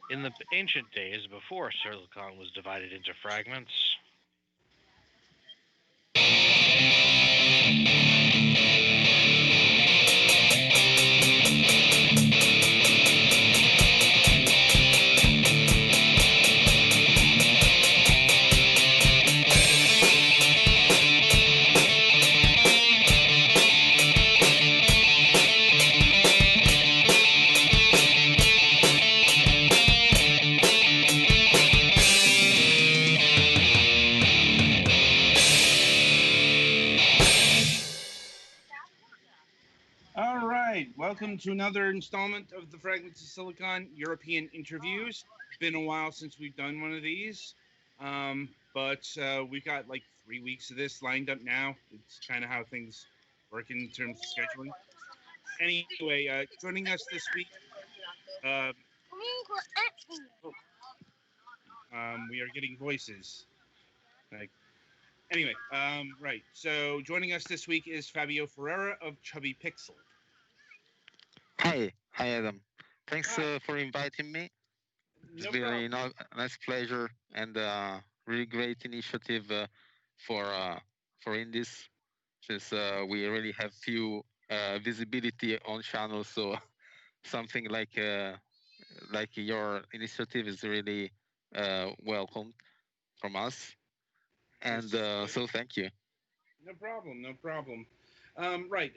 In the ancient days, before Silicon was divided into fragments, All right, welcome to another installment of the Fragments of Silicon European interviews. Been a while since we've done one of these, but we've got like 3 weeks of this lined up now. It's kind of how things work in terms of scheduling. Anyway, joining us this week, uh, oh, we are getting voices. Like, anyway, right. So joining us this week is Fabio Ferrara of Chubby Pixel. Hi Adam. Thanks Hi, for inviting me. It's no been problem. a nice pleasure and really great initiative for indies, since we really have few visibility on channels. So something like your initiative is really welcomed from us. And Understood. so thank you. No problem. No problem. Right.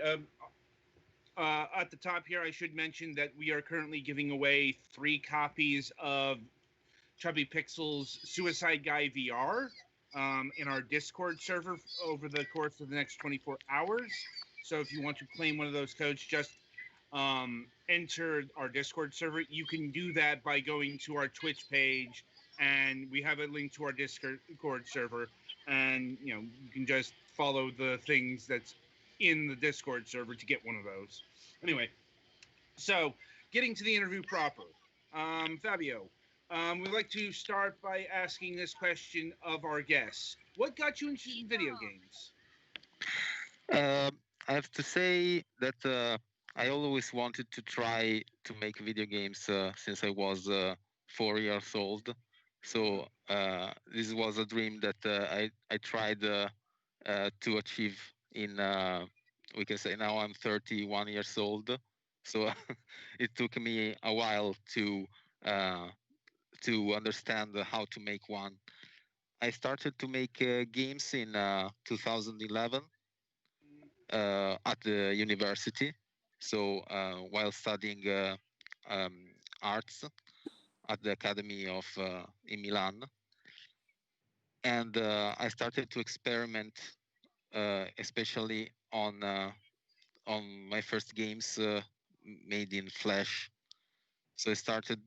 At the top here, I should mention that we are currently giving away 3 copies of Chubby Pixel's Suicide Guy VR in our Discord server over the course of the next 24 hours. So if you want to claim one of those codes, just enter our Discord server. You can do that by going to our Twitch page, and we have a link to our Discord server, and you can just follow the things that's in the Discord server to get one of those. Anyway, so getting to the interview proper, Fabio. We'd like to start by asking this question of our guests: what got you interested in video games? I have to say that I always wanted to try to make video games since I was 4 years old. So this was a dream that I tried to achieve in. We can say now I'm 31 years old. So it took me a while uh, to understand how to make one. I started to make games in 2011 at the university. So while studying um, arts at the Academy of in Milan, and I started to experiment, especially on my first games made in Flash. So I started,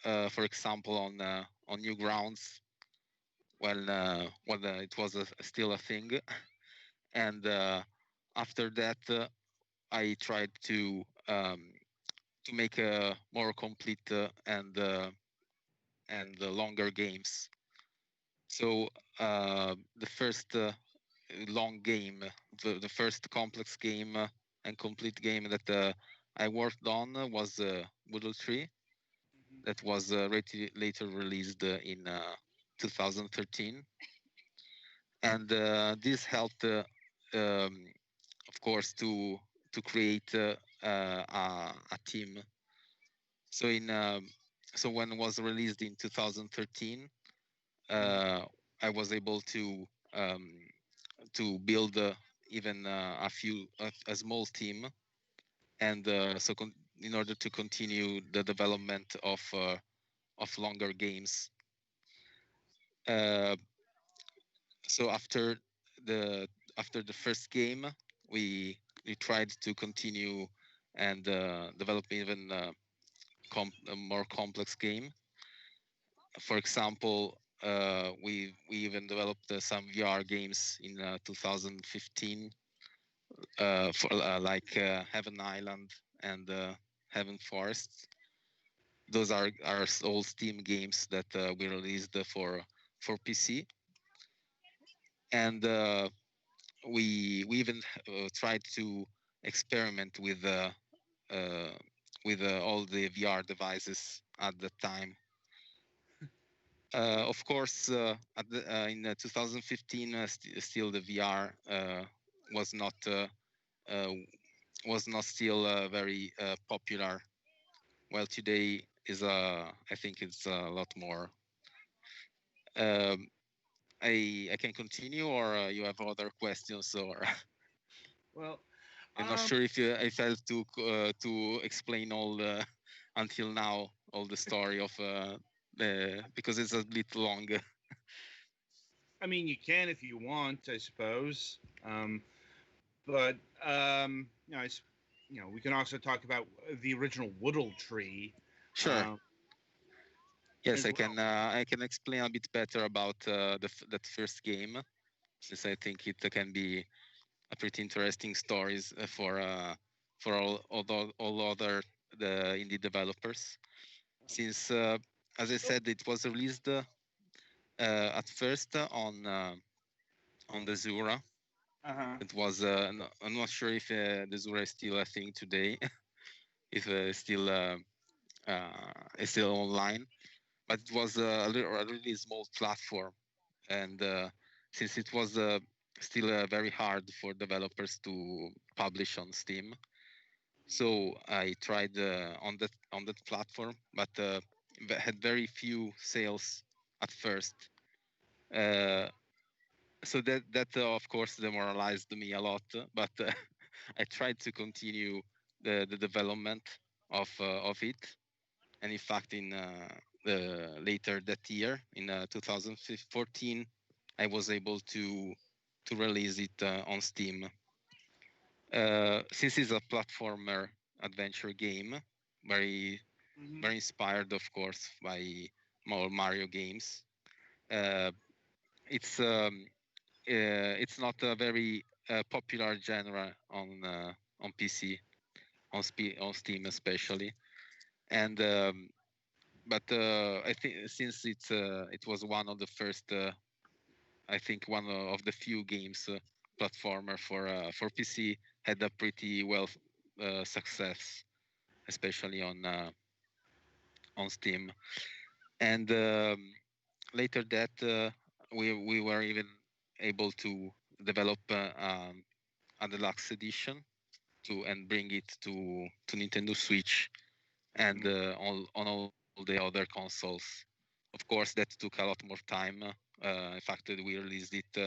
for example, on Newgrounds when it was still a thing, and after that I tried to make a more complete and longer games. So the first long game, the first complex game and complete game that I worked on was Whittletree, that was later released in 2013, and this helped, um, of course, to create a team. So when it was released in 2013, Mm-hmm. uh, I was able um, to build even a small team, and in order to continue the development of longer games. Uh, so the after the first game, we we tried to continue and develop even a more complex game. For example, we even developed some VR games in 2015 for Heaven Island and Heaven Forest. Those are all Steam games that we released for PC, and we even tried to experiment uh, with all the VR devices at the time. Of course, in 2015, still the VR was not uh, was not still very popular. Well, today is I think it's a lot more. Um, I can continue, or you have other questions, or Well, I'm not sure if I have to explain all the until now all the story of because it's a bit long. I mean, you can if you want, I suppose. But we can also talk about the original Whittletree, Sure. um, Yes, as well. I can explain a bit better about that first game, since I think it can be a pretty interesting stories for all other the indie developers. Since as I said, it was released at first on the Zura. Uh-huh. It was I'm not sure if the Zura is still a thing today, if it's still online, but it was a really small platform, and since it was still very hard for developers to publish on Steam, so I tried on that platform, but had very few sales at first. Uh, so that of course demoralized me a lot, but I tried to continue the development of it, and in fact, in the later that year, in 2014, I was able to release it on Steam. Since it's a platformer adventure game, very Hmm. very inspired, of course, by more Mario games. Uh, it's not a very popular genre on PC, on Steam especially, and but I think since it was one of the first, I think one of the few games platformer for PC had a pretty well success, especially on Steam. And later that we were even able to develop a deluxe edition to and bring it to Nintendo Switch and on all the other consoles. Of course, that took a lot more time. In fact, we released it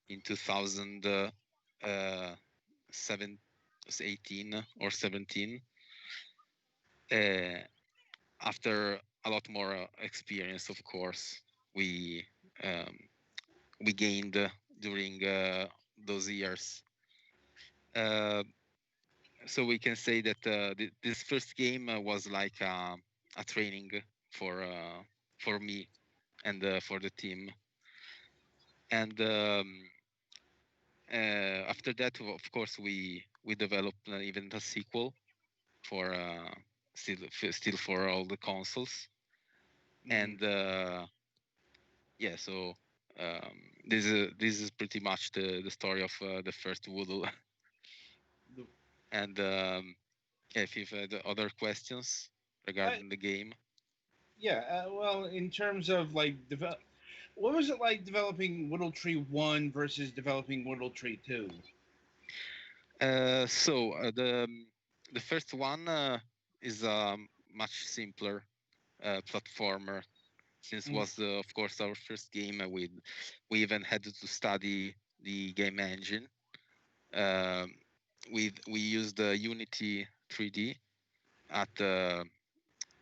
in 2018 or 17 uh, after a lot more experience. Of course, we um, we gained during those years. Uh, so we can say that this first game was like a training for me and for the team. And after that, of course, we developed even a sequel for still for all the consoles. Hmm. And yeah, so this is pretty much the story of the first Woodle. The, And yeah, if you've had other questions I, regarding the game. yeah. Well, in terms of like what was it like developing Whittletree One versus developing Whittletree Two? So the first one is a much simpler platformer, since Mm-hmm. was of course our first game. We even had to study the game engine. Um, we used Unity 3D at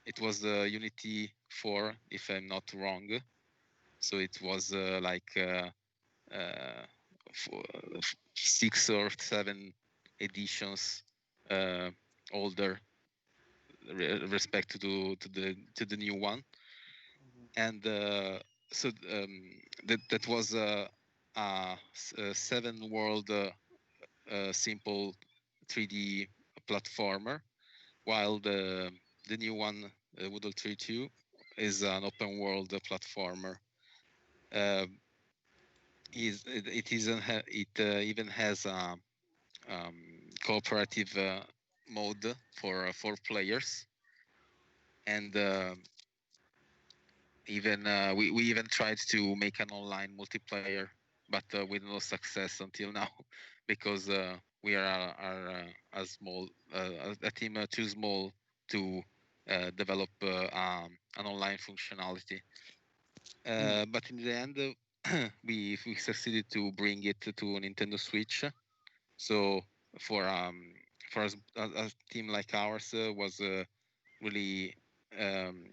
it was Unity 4, if I'm not wrong. So it was uh, 6 or 7 editions uh, older respect to the new one. And so that was a 7 world simple 3D platformer, while the new one, Woodle 32, is an open world platformer. Uh, it even has a cooperative mode for 4 players. and even we even tried to make an online multiplayer, but with no success until now, because we are a small a team too small to develop an online functionality. Hmm. But in the end, we succeeded to bring it to Nintendo Switch. So for um for a team like ours was really um,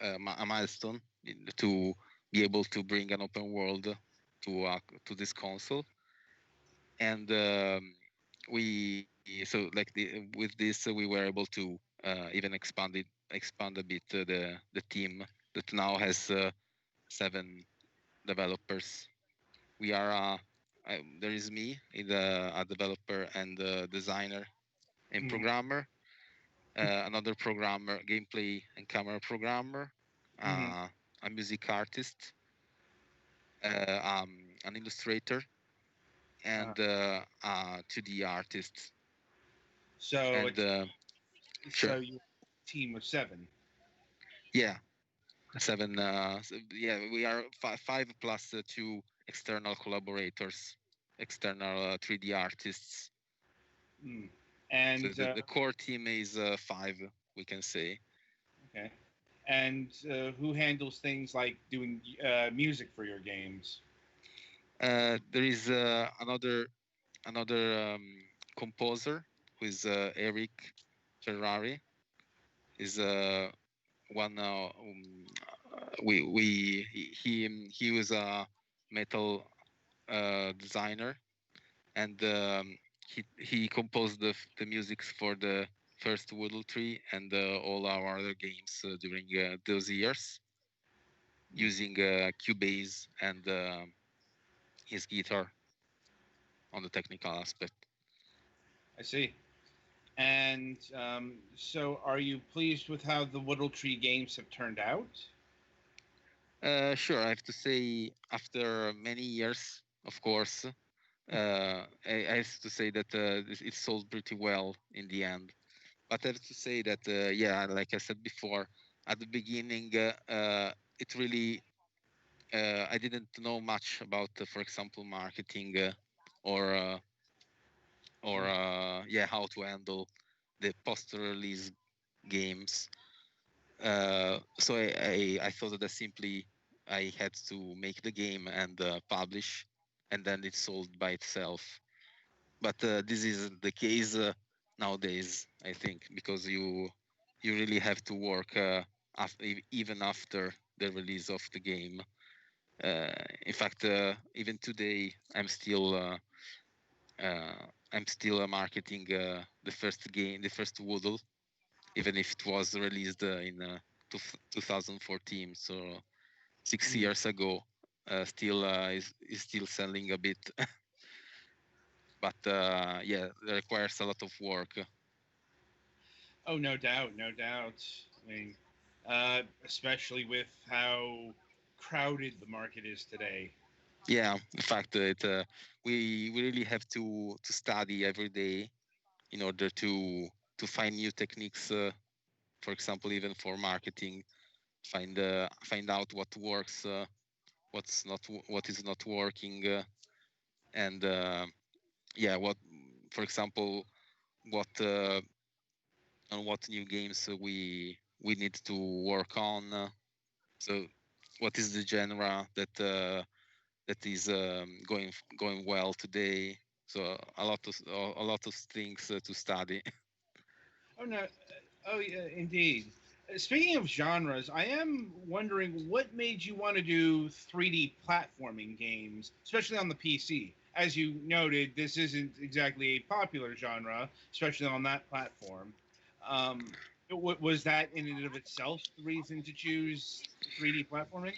a milestone to be able to bring an open world to this console. And we so like with this we were able to even expand a bit the team that now has 7 developers. We are there is me, a developer and a designer and Hmm. programmer, another programmer, gameplay and camera programmer, Hmm. uh, a music artist, an illustrator, Uh, and 2D artist. so And it's sure, so you team of seven. yeah, 7. Yeah, we are five plus 2 external collaborators, external 3D artists. Mm. So And the core team is 5, we can say. okay. And who handles things like doing music for your games? There is another composer who is Eric Ferrari. Is one we he was a metal designer, and he composed the music for the first Whittletree and all our other games during those years, Mm. using Cubase and his guitar on the technical aspect. I see. And so, are you pleased with how the Whittletree games have turned out? Sure, I have to say, after many years, of course, I have to say that it sold pretty well in the end. But I have to say that, yeah, like I said before, at the beginning, it really, I didn't know much about, for example, marketing or, uh, yeah, how to handle the post-release games. So I thought that simply I had to make the game and publish, and then it's sold by itself. But this isn't the case nowadays, I think, because you really have to work even after the release of the game. In fact, even today, I'm still marketing the first game, the first Woodle, even if it was released in 2014, so 6 Mm. years ago. Still is still selling a bit, but yeah, it requires a lot of work. Oh, no doubt, no doubt. I mean, especially with how crowded the market is today. Yeah, in fact, we really have to study every day in order to find new techniques. For example, even for marketing, find out what works, what is not working, and yeah, what, for example, what on what new games we need to work on. So, what is the genre that is going well today? So a lot of things to study. Oh no, oh yeah, indeed. Speaking of genres, I am wondering what made you want to do 3D platforming games, especially on the PC. As you noted, this isn't exactly a popular genre, especially on that platform. Um, was that in and of itself the reason to choose 3D platforming?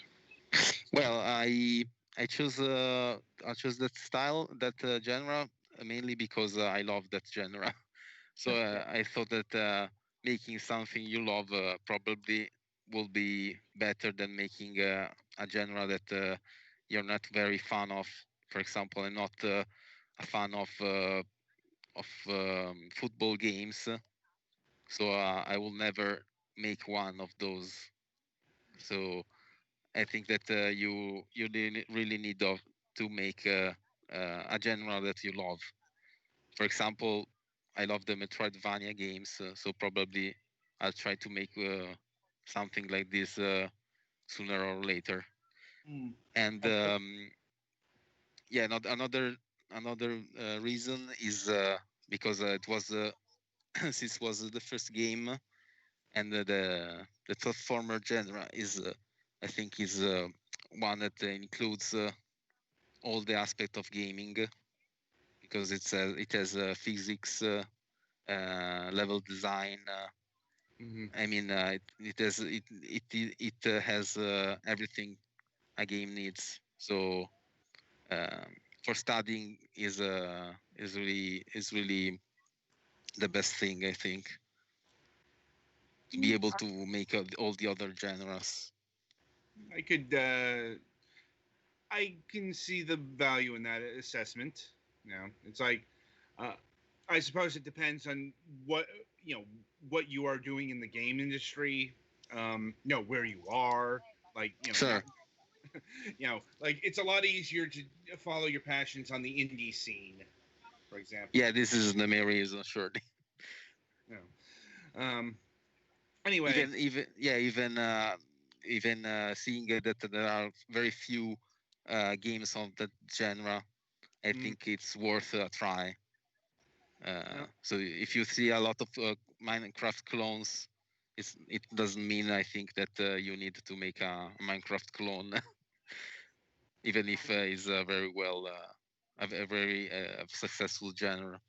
Well, I chose that style, that genre, mainly because I love that genre. So Okay. I thought that making something you love probably will be better than making a genre that you're not very fan of. For example, I'm not a fan of football games, so I will never make one of those. So I think that you really need to make a genre that you love. For example, I love the Metroidvania games, so probably I'll try to make something like this sooner or later. Mm. And Okay. yeah, not another reason is because it was since it was the first game, and the platformer genre is I think is one that includes all the aspect of gaming, because it has physics, level design. Hmm. I mean, it has everything a game needs. So um, for studying is really the best thing, I think, to be able to make all the other genres. I could. I can see the value in that assessment. You know, it's like, uh, I suppose it depends on what you know what you are doing in the game industry. Where you are. Like, Sure. not like it's a lot easier to follow your passions on the indie scene, for example. Yeah, this is the main reason, sure. You know. Anyway. Even seeing that there are very few games of that genre, I Mm, think it's worth a try. no, So if you see a lot of Minecraft clones, it doesn't mean, I think, that you need to make a Minecraft clone, even if it's a very well a very successful genre.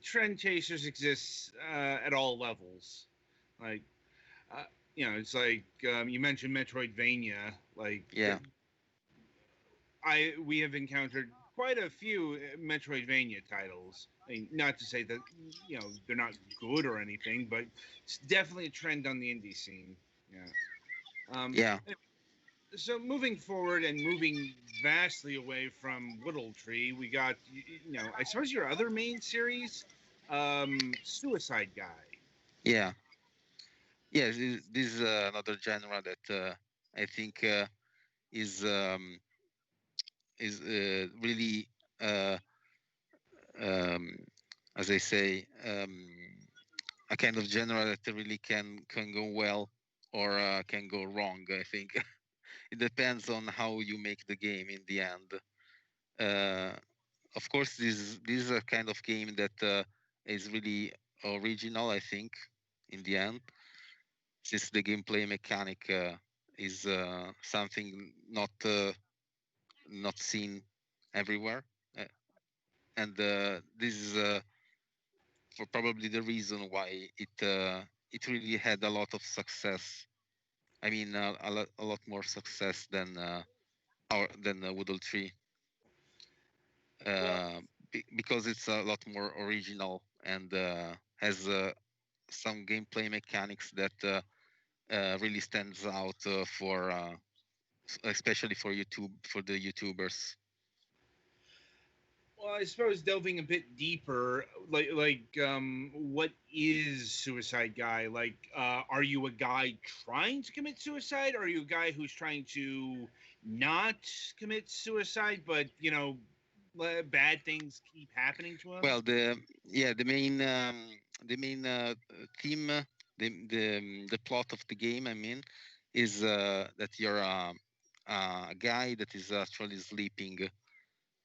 trend chasers exist at all levels. Like, uh, it's like, you mentioned Metroidvania. Like, Yeah, we have encountered quite a few Metroidvania titles. I mean, not to say that they're not good or anything, but it's definitely a trend on the indie scene. Yeah. Um, yeah. so moving forward and moving vastly away from Whittletree, we got I suppose your other main series, Suicide Guy. Yeah, yeah. This is another genre that I think is really uh, um, as I say, a kind of genre that really can go well or can go wrong. I think it depends on how you make the game in the end. Uh, of course, this is a kind of game that is really original. I think in the end, since the gameplay mechanic is something not seen everywhere, uh, and this is for probably the reason why it really had a lot of success. I mean, a lot more success than Whittletree, Well, because it's a lot more original and has some gameplay mechanics that really stands out for especially for the YouTubers. well, I suppose delving a bit deeper, what is Suicide Guy? Like, are you a guy trying to commit suicide, or are you a guy who's trying to not commit suicide, but bad things keep happening to him? Well, the main theme, the plot of the game, I mean, is that you're a guy that is actually sleeping,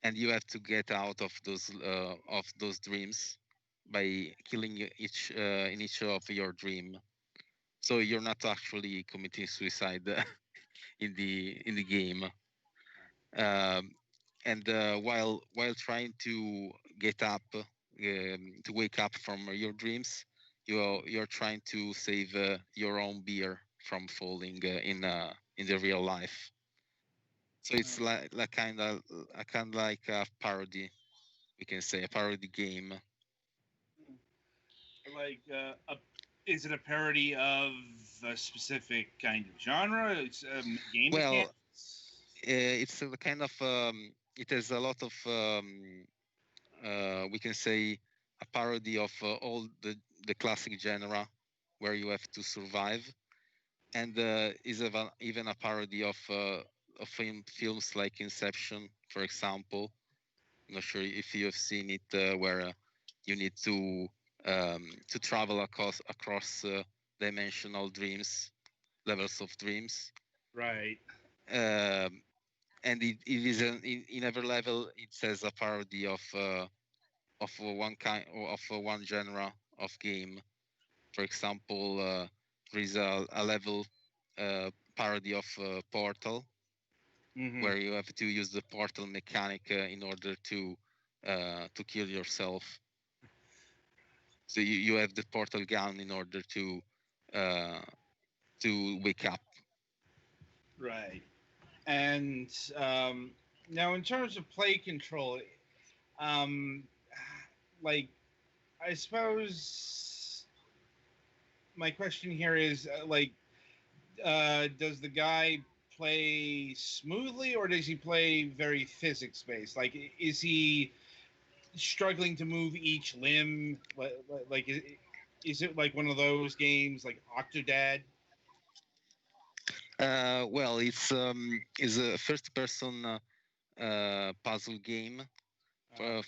and you have to get out of those dreams by killing each in each of your dream. So you're not actually committing suicide in the game. Um, and while trying to get up, to wake up from your dreams, you're trying to save your own beer from falling in the real life. So it's like kind of like a parody, we can say, a parody game. Like, is it a parody of a specific kind of genre? It's game Well, mechanics. it's a kind of it has a lot of we can say a parody of all the classic genre. where you have to survive, and is even a parody of films like Inception, for example. I'm not sure if you have seen it, where you need to travel across dimensional dreams, levels of dreams. Right. Um, and it is in every level it says a parody of one kind of one genre of game. For example, there is a level parody of Portal, Mm-hmm. where you have to use the portal mechanic in order to kill yourself. So you have the portal gun in order uh, to wake up. Right. And now, in terms of play control, um, like I suppose my question here is does the guy play smoothly or does he play very physics based? Like, is he struggling to move each limb? Like is it like one of those games like Octodad? Well, it's a first-person puzzle game.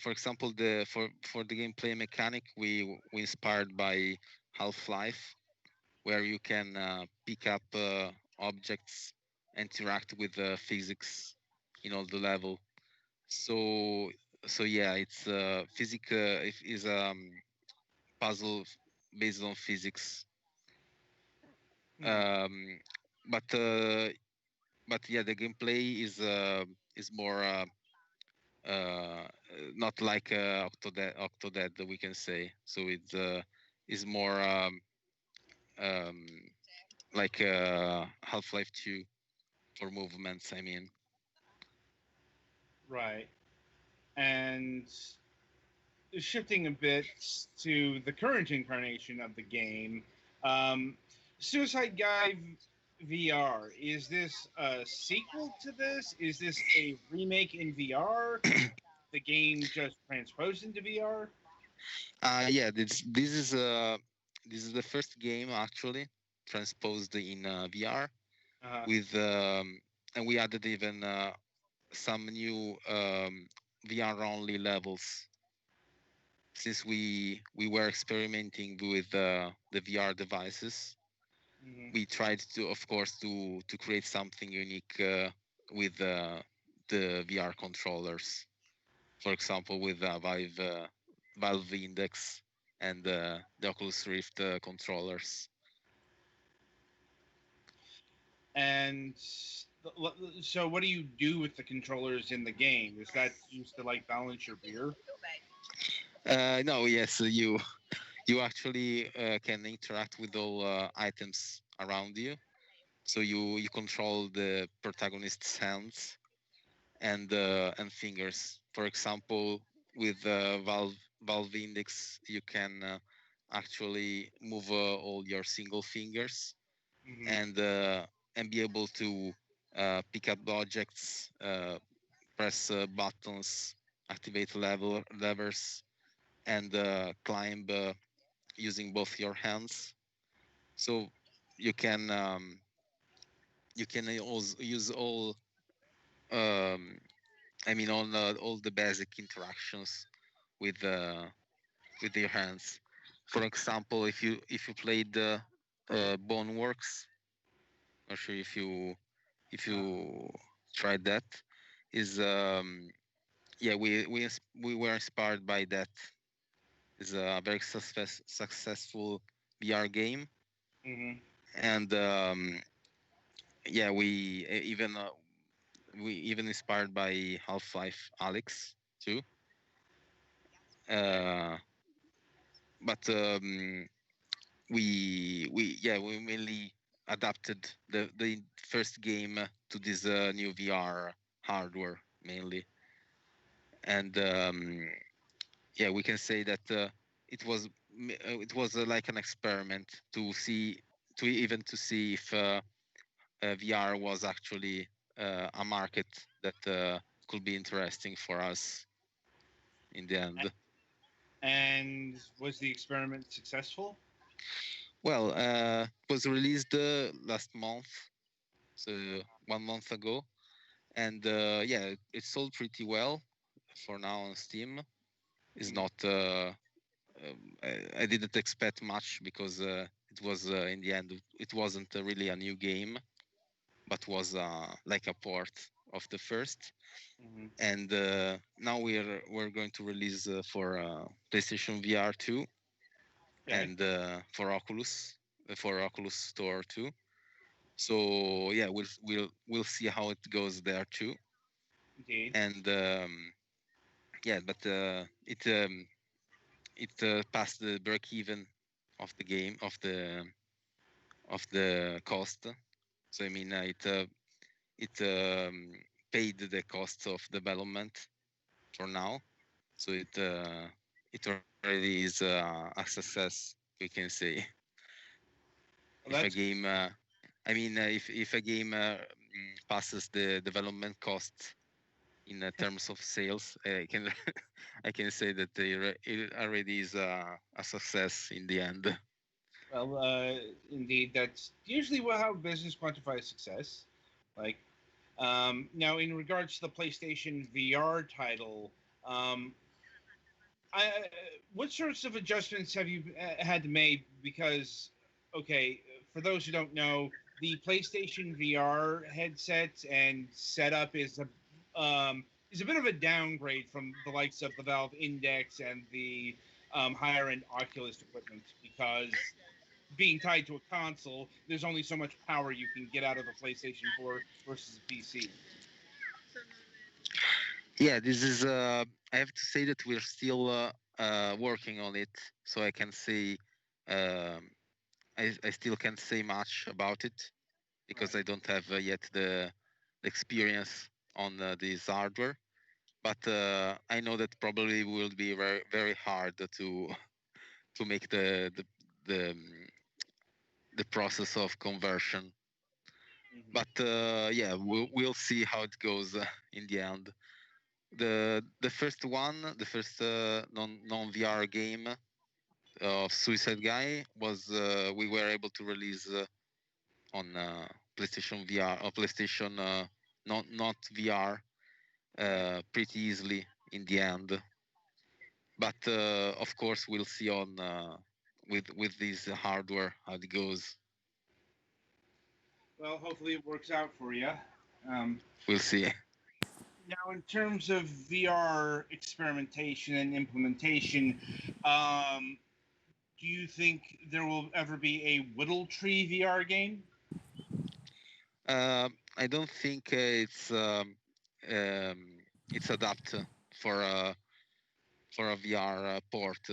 For example, the for the gameplay mechanic, we inspired by Half-Life, where you can pick up objects, interact with physics in all the level. So so yeah, it's is puzzle based on physics. Hmm. Um, but but yeah, the gameplay is more uh, not like Octodad, we can say. So it's is more um, like Half-Life 2 for movements. I mean, Right. And shifting a bit to the current incarnation of the game, um, Suicide Guy VR. Is this a sequel to this? Is this a remake in VR? The game just transposed into VR? yeah, this is the first game actually transposed in VR Uh, with and we added even some new VR only levels, since we were experimenting with the VR devices. mhm. We tried to, of course, to create something unique with the VR controllers. For example, with Valve Index and the Oculus Rift controllers. And so, what do you do with the controllers in the game? Is that used to like balance your beer? No, yes, you actually can interact with all items around you. So you control the protagonist's hands and fingers. For example, with Valve Index, you can actually move all your single fingers Hmm. and be able to pick up objects, press buttons, activate levers, and climb using both your hands. So you can also use all um, I mean all the basic interactions with with your hands. For example, if you played Boneworks, not sure if you tried that, is yeah, we were inspired by that. It's a very successful VR game, Hmm. and yeah, we even inspired by Half-Life Alex too. Uh, but we mainly adapted the first game to this new VR hardware mainly, and yeah, we can say that it was like an experiment to see to see if VR was actually a market that could be interesting for us in the end. And was the experiment successful? Well, it was released last month, so 1 month ago, and yeah, it sold pretty well for now on Steam. It's Mhm. not. I didn't expect much because it was in the end it wasn't really a new game, but was like a port of the first. Mhm. And now we're going to release for PlayStation VR 2 Okay. and for Oculus Store too. So yeah, we'll see how it goes there too. Indeed. And yeah, but it passed the break even of the game of the cost. So I mean, it paid the costs of development for now. So it already is a success, we can say. Well, If a that's game, I mean, if a game passes the development cost in terms of sales, I can I can say that it already is a success in the end. well, indeed. That's usually how business quantifies success. Like, now, in regards to the PlayStation VR title, um, what sorts of adjustments have you had to make? Because, okay, for those who don't know, the PlayStation VR headset and setup is a bit of a downgrade from the likes of the Valve Index and the higher end Oculus equipment because being tied to a console, there's only so much power you can get out of the PlayStation 4 versus a PC. Yeah, this is. I have to say that we're still working on it, so I can say. Um, I still can't say much about it because Right. I don't have yet the experience on this hardware. But I know that probably will be very hard to make the the process of conversion. Hmm. But yeah, we'll see how it goes in the end. The first one, the first non VR game of Suicide Guy was we were able to release on PlayStation VR or PlayStation not VR Right. pretty easily in the end. But of course, we'll see on with this hardware how it goes. Well, hopefully it works out for you. Um, We'll see. Now, in terms of VR experimentation and implementation, um, do you think there will ever be a Whittletree VR game? I don't think um, it's adapted for a VR port.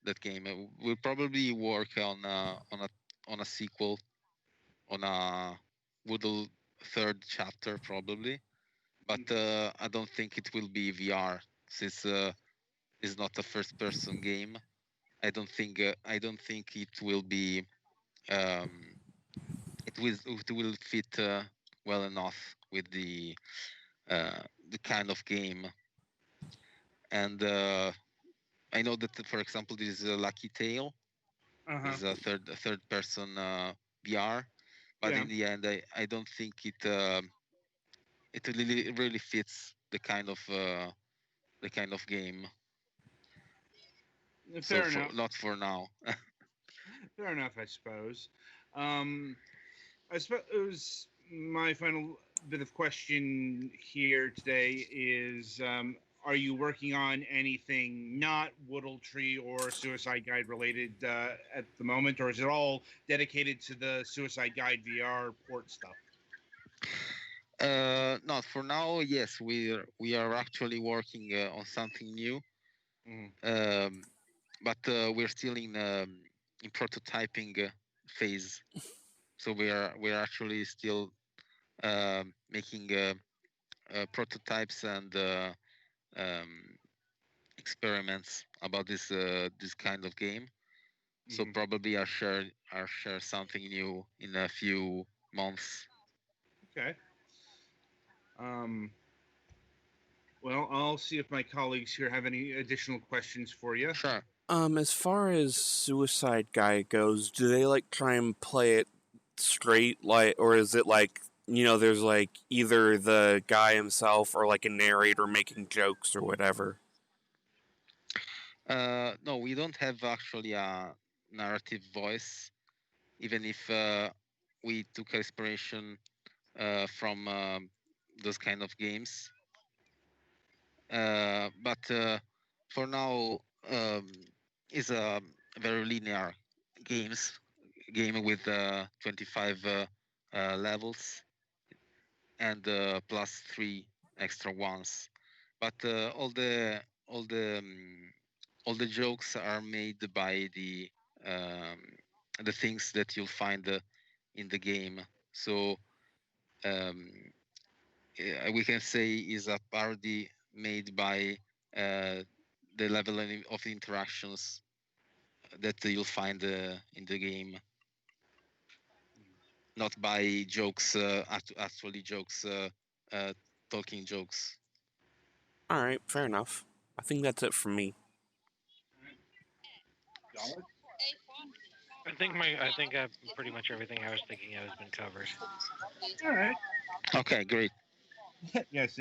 That game will probably work on a sequel on a Woodle third chapter probably, but Mhm. I don't think it will be VR since it's not a first person game. I don't think it will be um, it will fit well enough with the kind of game. And I know that, for example, this is a Lucky Tale. Uh-huh. This is a third person VR, but Yeah, in the end, I don't think it really fits the kind of game. So fair for enough. not for now. Fair enough, I suppose. Um, I suppose my final bit of question here today is are you working on anything not Whittletree or Suicide Guide related at the moment, or is it all dedicated to the Suicide Guide VR port stuff? Not for now. Yes, we are actually working on something new, Mm. um, but we're still in prototyping phase. So we're actually still making prototypes and um, experiments about this kind of game. So Hmm. probably I'll share something new in a few months. Okay. Um, well, I'll see if my colleagues here have any additional questions for you. Sure. As far as Suicide Guy goes, do they like try and play it straight, like, or is it like, there's like either the guy himself or like a narrator making jokes or whatever? No, we don't have actually a narrative voice, even if we took inspiration from those kind of games. But for now, um, is a very linear game with 25 levels and plus 3 extra ones. But all the all the jokes are made by um, the things that you'll find in the game. So um, we can say is a parody made by the level of interactions that you'll find in the game, not by jokes, actually jokes, talking jokes. All right, fair enough. I think that's it from me. Dollar? I think pretty much everything I was thinking of has been covered. All right. Okay, great. Yes.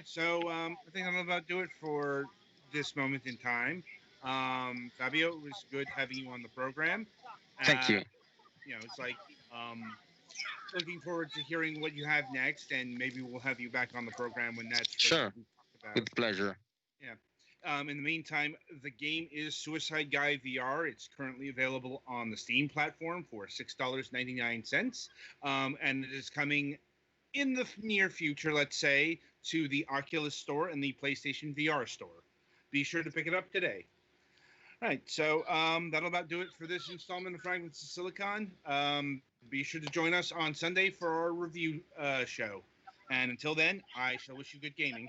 So I think I'm about to do it for this moment in time. Fabio, it was good having you on the program. Thank you. It's like looking forward to hearing what you have next, and maybe we'll have you back on the program when that's Sure. about. With pleasure. Yeah. In the meantime, the game is Suicide Guy VR. It's currently available on the Steam platform for $6.99, and it is coming in the near future, let's say, to the Oculus Store and the PlayStation VR Store. Be sure to pick it up today. All right, so that'll about do it for this installment of Fragments of Silicon. Be sure to join us on Sunday for our review show. And until then, I shall wish you good gaming.